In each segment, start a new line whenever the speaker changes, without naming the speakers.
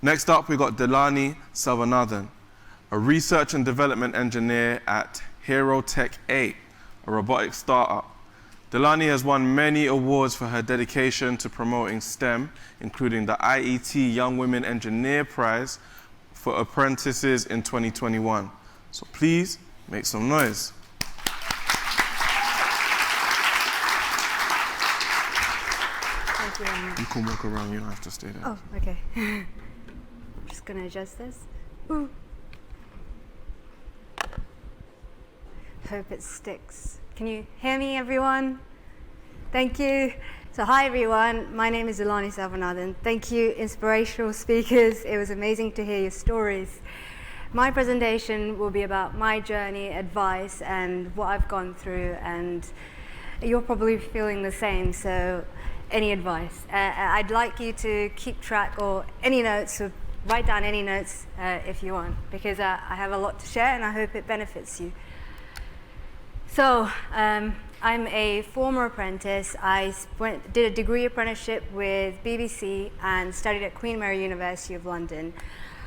Next up, we got Dilani Selvanathan, a research and development engineer at Hero Tech 8, a robotics startup. Dilani has won many awards for her dedication to promoting STEM, including the IET Young Women Engineer Prize for apprentices in 2021. So please make some noise.
Thank you.
You can walk around, you don't have to stay there.
Oh, okay. I'm just gonna adjust this. Ooh. Hope it sticks. Can you hear me, everyone? Thank you. So hi, everyone. My name is Dilani Selvanathan. Thank you, inspirational speakers. It was amazing to hear your stories. My presentation will be about my journey, advice, and what I've gone through, and you're probably feeling the same, so any advice. I'd like you to keep track or any notes, or write down any notes if you want, because I have a lot to share and I hope it benefits you. So, I'm a former apprentice. I did a degree apprenticeship with BBC and studied at Queen Mary University of London.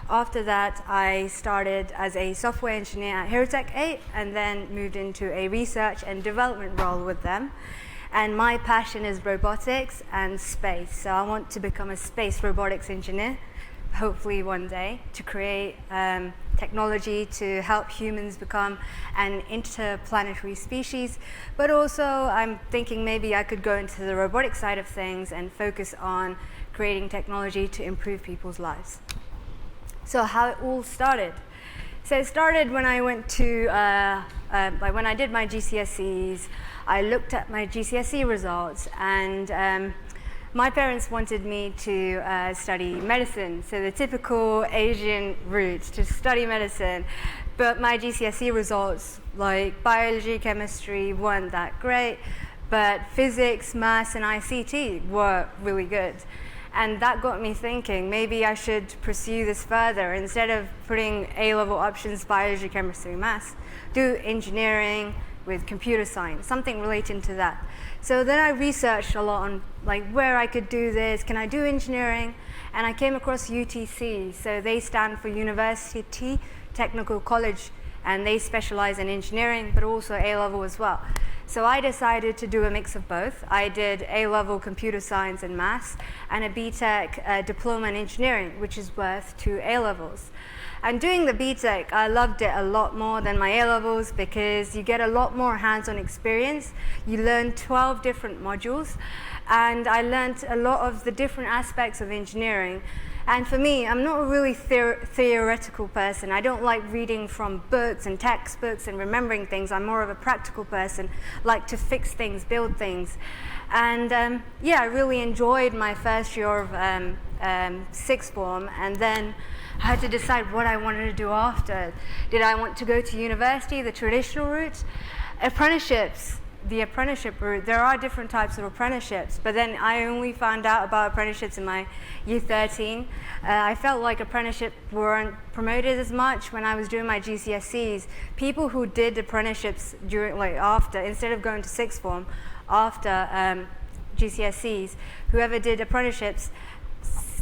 After that, I started as a software engineer at Hero Tech 8 and then moved into a research and development role with them. And my passion is robotics and space. So I want to become a space robotics engineer, hopefully one day, to create technology to help humans become an interplanetary species. But also I'm thinking maybe I could go into the robotic side of things and focus on creating technology to improve people's lives. So how it all started. So it started when I went to, when I did my GCSEs. I looked at my GCSE results, and my parents wanted me to study medicine, so the typical Asian route to study medicine. But my GCSE results, like biology, chemistry, weren't that great, but physics, maths, and ICT were really good. And that got me thinking, maybe I should pursue this further. Instead of putting A-level options, biology, chemistry, maths, do engineering with computer science, something related to that. So then I researched a lot on where I could do this, can I do engineering? And I came across UTC, so they stand for University Technical College, and they specialize in engineering, but also A-level as well. So I decided to do a mix of both. I did A-level computer science and maths, and a BTech diploma in engineering, which is worth 2 A-levels. And doing the BTech, I loved it a lot more than my A-levels because you get a lot more hands-on experience. You learn 12 different modules, and I learned a lot of the different aspects of engineering. And for me, I'm not a really theoretical person. I don't like reading from books and textbooks and remembering things. I'm more of a practical person, like to fix things, build things. And yeah, I really enjoyed my first year of sixth form, and then I had to decide what I wanted to do after. Did I want to go to university, the traditional route? Apprenticeships, the apprenticeship route, there are different types of apprenticeships, but then I only found out about apprenticeships in my year 13. I felt like apprenticeships weren't promoted as much when I was doing my GCSEs. People who did apprenticeships during, after, instead of going to sixth form, after GCSEs, whoever did apprenticeships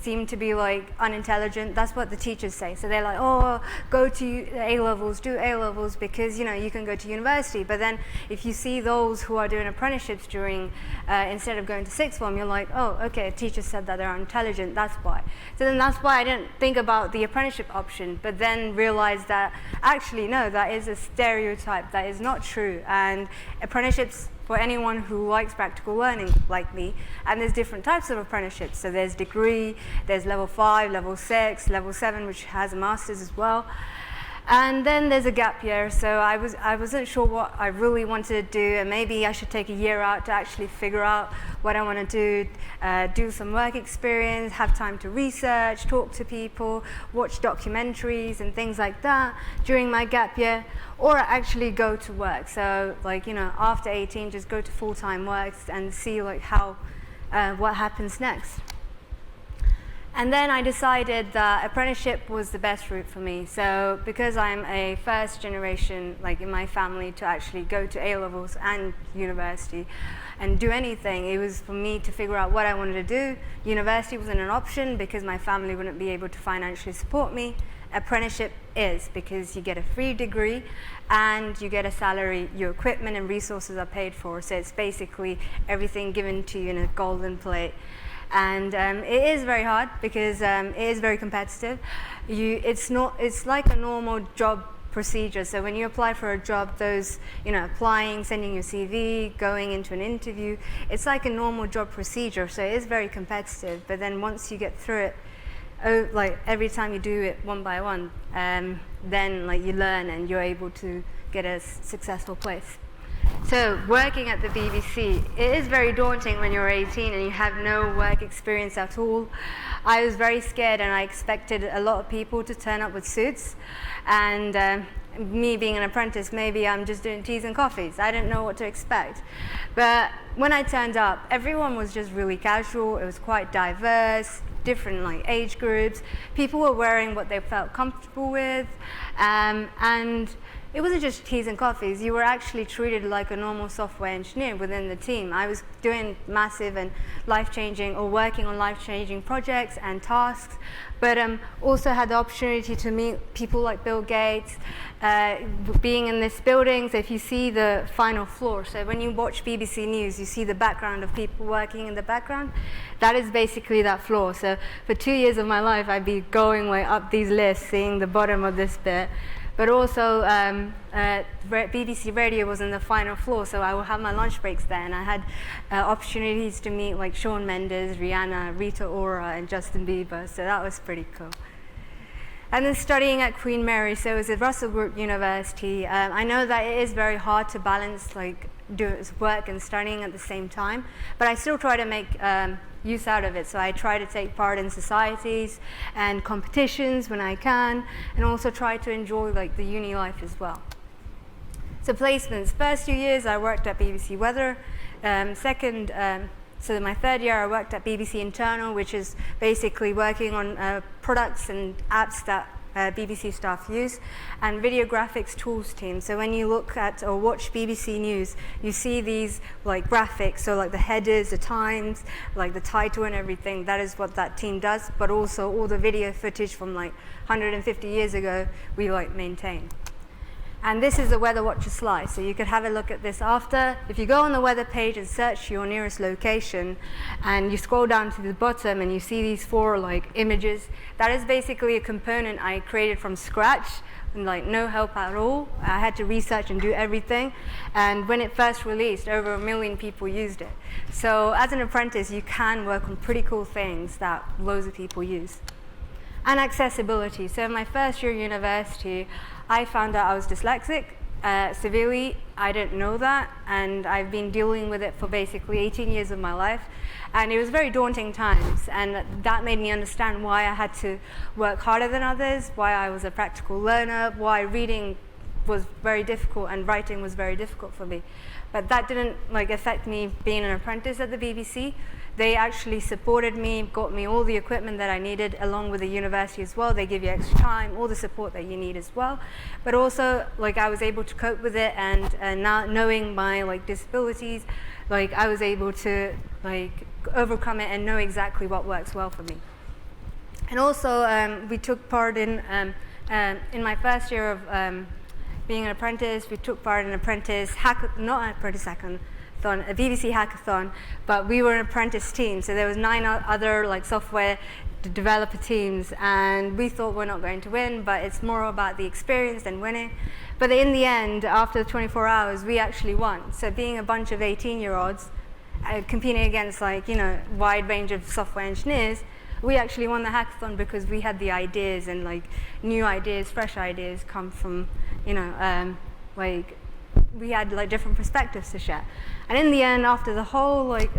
seem to be unintelligent. That's what the teachers say. So they're like, oh, go to A-levels, do A-levels because you can go to university. But then if you see those who are doing apprenticeships during, instead of going to sixth form, you're like, oh, okay, teacher said that they're intelligent, that's why. So then that's why I didn't think about the apprenticeship option, but then realized that actually, no, that is a stereotype, that is not true. And apprenticeships for anyone who likes practical learning like me, and there's different types of apprenticeships. So there's degree, there's level 5, level 6, level 7, which has a master's as well. And then there's a gap year, so I wasn't sure what I really wanted to do, and maybe I should take a year out to actually figure out what I want to do some work experience, have time to research, talk to people, watch documentaries and things like that during my gap year, or actually go to work. So after 18, just go to full-time work and see how what happens next. And then I decided that apprenticeship was the best route for me. So because I'm a first generation, like in my family, to actually go to A-levels and university and do anything, it was for me to figure out what I wanted to do. University wasn't an option because my family wouldn't be able to financially support me. Apprenticeship is, because you get a free degree and you get a salary, your equipment and resources are paid for. So it's basically everything given to you in a golden plate. And it is very hard because it is very competitive. It's like a normal job procedure. So when you apply for a job, those, applying, sending your CV, going into an interview, it's like a normal job procedure. So it is very competitive. But then once you get through it, like every time you do it one by one, then like you learn and you're able to get a successful place. So working at the BBC, it is very daunting when you're 18 and you have no work experience at all. I was very scared and I expected a lot of people to turn up with suits, and me being an apprentice, maybe I'm just doing teas and coffees. I didn't know what to expect. But when I turned up, everyone was just really casual. It was quite diverse, different like age groups. People were wearing what they felt comfortable with, and it wasn't just teas and coffees. You were actually treated like a normal software engineer within the team. I was doing massive and life-changing, or working on life-changing projects and tasks, but also had the opportunity to meet people like Bill Gates, being in this building. So if you see the final floor, so when you watch BBC News, you see the background of people working in the background. That is basically that floor. So for 2 years of my life, I'd be going like up these lists, seeing the bottom of this bit. But also, BBC Radio was on the final floor, so I would have my lunch breaks there, and I had opportunities to meet like Shawn Mendes, Rihanna, Rita Ora, and Justin Bieber, so that was pretty cool. And then studying at Queen Mary, so it was at Russell Group University. I know that it is very hard to balance like work and studying at the same time, but I still try to make use out of it. So I try to take part in societies and competitions when I can, and also try to enjoy like the uni life as well. So placements, first 2 years I worked at BBC Weather. So my third year I worked at BBC Internal, which is basically working on products and apps that BBC staff use, and video graphics tools team. So when you look at or watch BBC News, you see these like graphics, so like the headers, the times, like the title and everything. That is what that team does, but also all the video footage from like 150 years ago we like maintain. And this is the Weather Watcher slide, so you could have a look at this after. If you go on the weather page and search your nearest location, and you scroll down to the bottom and you see these 4 like images, that is basically a component I created from scratch, and like no help at all. I had to research and do everything, and when it first released, over 1 million people used it. So as an apprentice, you can work on pretty cool things that loads of people use. And accessibility. So in my first year of university, I found out I was dyslexic severely. I didn't know that, and I've been dealing with it for basically 18 years of my life, and it was very daunting times, and that made me understand why I had to work harder than others, why I was a practical learner, why reading was very difficult and writing was very difficult for me. But that didn't like affect me being an apprentice at the BBC. They actually supported me, got me all the equipment that I needed, along with the university as well. They give you extra time, all the support that you need as well. But also, like, I was able to cope with it, and now knowing my like disabilities, like I was able to like overcome it and know exactly what works well for me. And also, we took part in my first year of being an apprentice. We took part in a BBC hackathon, but we were an apprentice team, so there was 9 other like software developer teams, and we thought we're not going to win, but it's more about the experience than winning. But in the end, after 24 hours, we actually won. So being a bunch of 18-year-olds competing against like wide range of software engineers, we actually won the hackathon because we had the ideas, and like new ideas, fresh ideas come from like we had like different perspectives to share. And in the end, after the whole like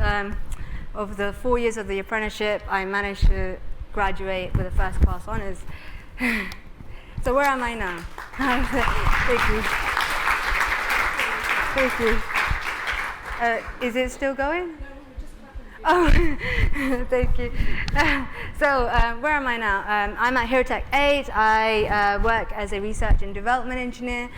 of the 4 years of the apprenticeship, I managed to graduate with a first class honors. So where am I now? Thank you. Thank you. Is it still going? Oh, thank you. So where am I now? I'm at HeroTech 8. I work as a research and development engineer.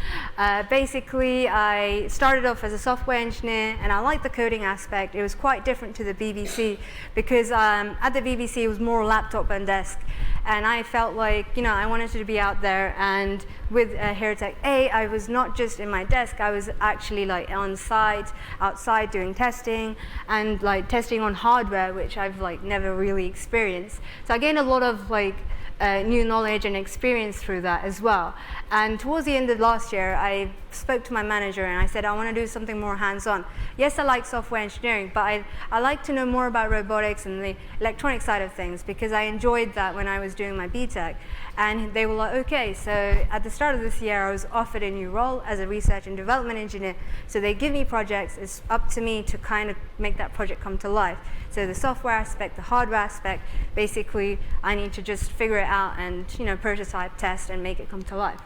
Basically, I started off as a software engineer, and I liked the coding aspect. It was quite different to the BBC because at the BBC it was more laptop and desk. And I felt like, I wanted to be out there. And with HeroTech 8, I was not just in my desk, I was actually like on site, outside doing testing, and like testing on hardware, which I've like never really experienced. So I gained a lot of like new knowledge and experience through that as well. And towards the end of last year, I spoke to my manager and I said, I want to do something more hands-on. Yes, I like software engineering, but I like to know more about robotics and the electronic side of things because I enjoyed that when I was doing my BTech. And they were like, okay. So at the start of this year, I was offered a new role as a research and development engineer. So they give me projects. It's up to me to kind of make that project come to life. So the software aspect, the hardware aspect, basically I need to just figure it out and prototype, test, and make it come to life.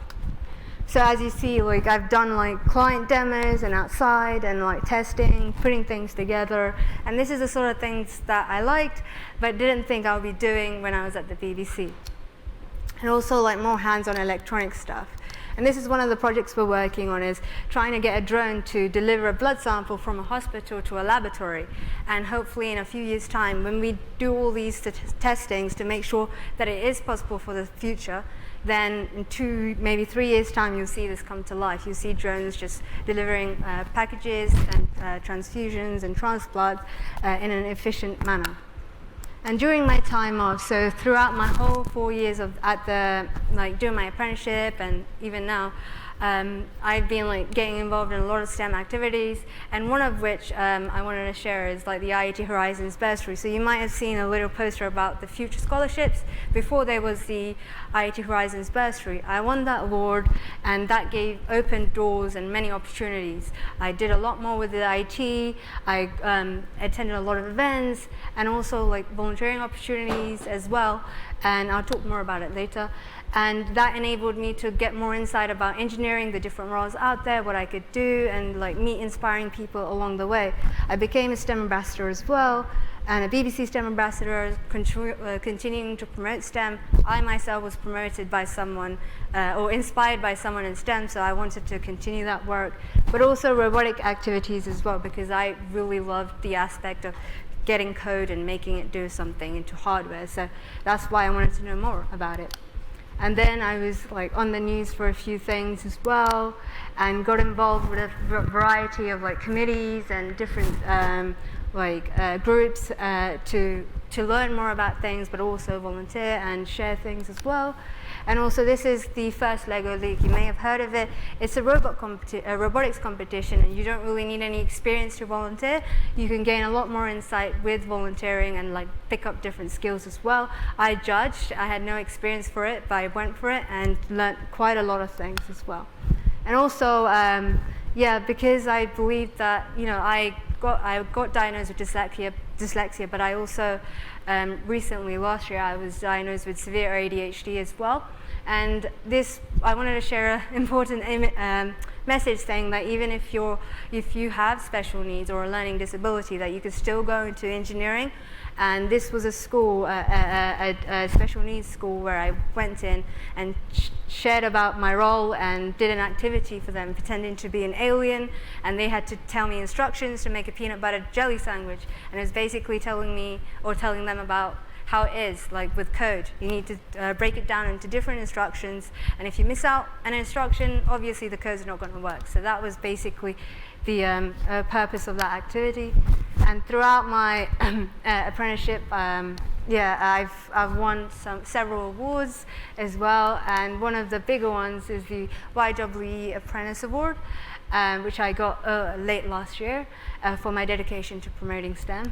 So as you see, like I've done like client demos and outside and like testing, putting things together, and this is the sort of things that I liked, but didn't think I would be doing when I was at the BBC. And also like more hands-on electronic stuff. And this is one of the projects we're working on, is trying to get a drone to deliver a blood sample from a hospital to a laboratory. And hopefully in a few years' time, when we do all these testings to make sure that it is possible for the future, then in 2, maybe 3 years' time, you'll see this come to life. You'll see drones just delivering packages and transfusions and transplants in an efficient manner. And during my time off, so throughout my whole 4 years doing my apprenticeship and even now, I've been like getting involved in a lot of STEM activities, and one of which I wanted to share is like the IET Horizons bursary. So you might have seen a little poster about the future scholarships. Before there was the IET Horizons bursary, I won that award, and that opened doors and many opportunities. I did a lot more with the IT. I attended a lot of events, and also like volunteering opportunities as well. And I'll talk more about it later. And that enabled me to get more insight about engineering, the different roles out there, what I could do, and like meet inspiring people along the way. I became a STEM ambassador as well, and a BBC STEM ambassador, continuing to promote STEM. I myself was promoted by someone, or inspired by someone in STEM, so I wanted to continue that work. But also robotic activities as well, because I really loved the aspect of getting code and making it do something into hardware. So that's why I wanted to know more about it. And then I was like on the news for a few things as well, and got involved with a variety of like committees and different groups to learn more about things, but also volunteer and share things as well. And also, this is the first LEGO League. You may have heard of it. It's a robotics competition, and you don't really need any experience to volunteer. You can gain a lot more insight with volunteering and like pick up different skills as well. I judged. I had no experience for it, but I went for it and learned quite a lot of things as well. And also, because I believed that I got diagnosed with dyslexia, but I also recently, last year, I was diagnosed with severe ADHD as well. And I wanted to share an important message saying that even if you have special needs or a learning disability, that you could still go into engineering. And this was a school, a special needs school, where I went in and shared about my role and did an activity for them, pretending to be an alien, and they had to tell me instructions to make a peanut butter jelly sandwich. And it was basically telling them about how it is, like with code. You need to break it down into different instructions, and if you miss out an instruction, obviously the code's not going to work. So that was basically the purpose of that activity. And throughout my apprenticeship, I've won several awards as well, and one of the bigger ones is the YWE Apprentice Award, which I got late last year for my dedication to promoting STEM.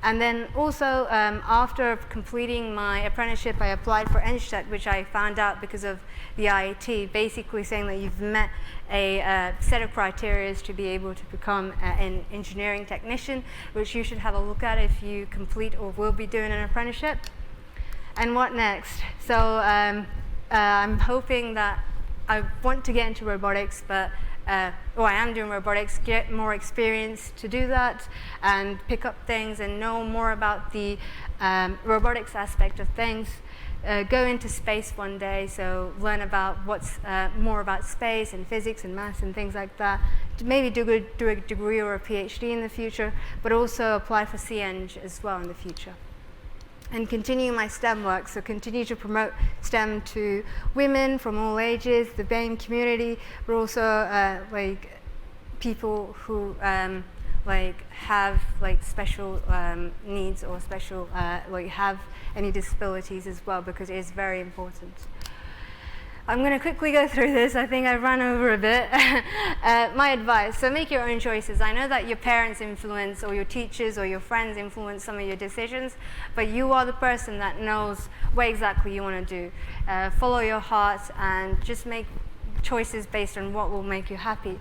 And then also, after completing my apprenticeship, I applied for EngTech, which I found out because of the IET, basically saying that you've met a set of criteria to be able to become an engineering technician, which you should have a look at if you complete or will be doing an apprenticeship. And what next? So I'm hoping that I want to get into robotics, but or I am doing robotics, get more experience to do that and pick up things and know more about the robotics aspect of things. Go into space one day, so learn about what's more about space and physics and maths and things like that. Maybe do a degree or a PhD in the future, but also apply for CEng as well in the future. And continue my STEM work, so continue to promote STEM to women from all ages, the BAME community, but also like people who like have like special needs or special like have any disabilities as well, because it is very important. I'm going to quickly go through this. I think I ran over a bit. My advice, so make your own choices. I know that your parents influence, or your teachers or your friends influence some of your decisions, but you are the person that knows what exactly you want to do. Follow your heart and just make choices based on what will make you happy.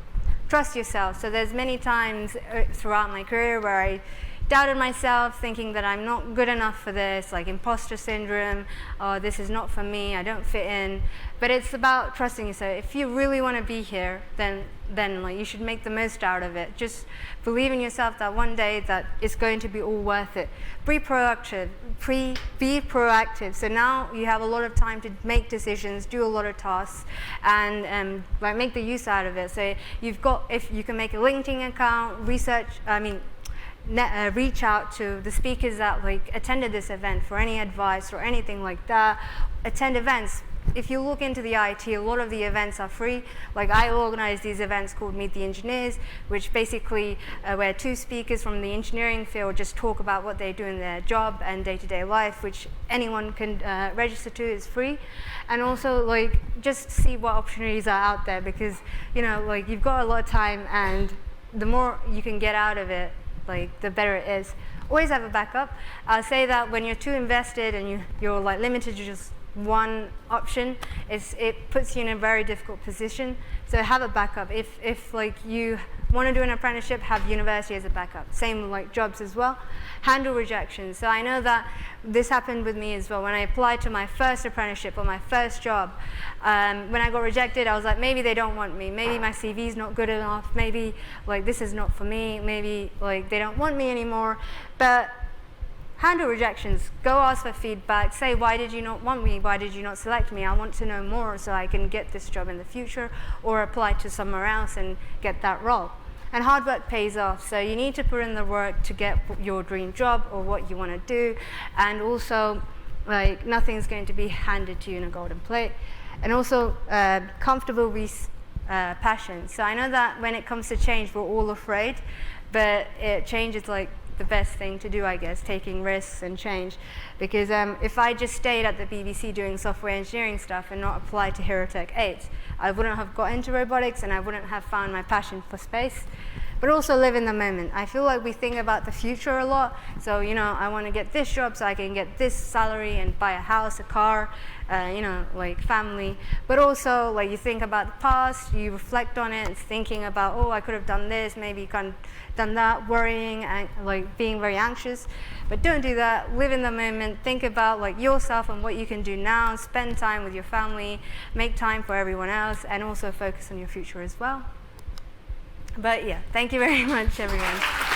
Trust yourself. So there's many times throughout my career where I doubted myself, thinking that I'm not good enough for this, like imposter syndrome, oh, this is not for me, I don't fit in. But it's about trusting yourself. If you really want to be here, then like you should make the most out of it. Just believe in yourself that one day that it's going to be all worth it. Be proactive. Be proactive. So now you have a lot of time to make decisions, do a lot of tasks, and like make the use out of it. So if you can make a LinkedIn account, reach out to the speakers that like attended this event for any advice or anything like that. Attend events. If you look into the IT, a lot of the events are free. Like I organize these events called Meet the Engineers, which basically where two speakers from the engineering field just talk about what they do in their job and day-to-day life, which anyone can register to. Is free. And also like just see what opportunities are out there, because you know like you've got a lot of time, and the more you can get out of it, like the better it is. Always have a backup. I'll say that when you're too invested and you're like limited to just one option, it puts you in a very difficult position. So have a backup. If like you want to do an apprenticeship, have university as a backup. Same with like jobs as well. Handle rejection. So I know that this happened with me as well. When I applied to my first apprenticeship or my first job, when I got rejected, I was like, maybe they don't want me. Maybe my CV is not good enough. Maybe like this is not for me. Maybe like they don't want me anymore. But handle rejections. Go ask for feedback. Say, why did you not want me? Why did you not select me? I want to know more so I can get this job in the future, or apply to somewhere else and get that role. And hard work pays off. So you need to put in the work to get your dream job or what you want to do. And also, like nothing's going to be handed to you in a golden plate. And also, comfortable with passion. So I know that when it comes to change, we're all afraid, but change is like the best thing to do, I guess, taking risks and change. Because if I just stayed at the BBC doing software engineering stuff and not applied to HeroTech 8, I wouldn't have got into robotics and I wouldn't have found my passion for space. But also live in the moment. I feel like we think about the future a lot. So, you know, I want to get this job so I can get this salary and buy a house, a car, you know, like family. But also, like, you think about the past, you reflect on it, thinking about, oh, I could have done this, maybe you can't done that, worrying and like being very anxious. But don't do that. Live in the moment. Think about like yourself and what you can do now. Spend time with your family. Make time for everyone else, and also focus on your future as well. But yeah, thank you very much, everyone.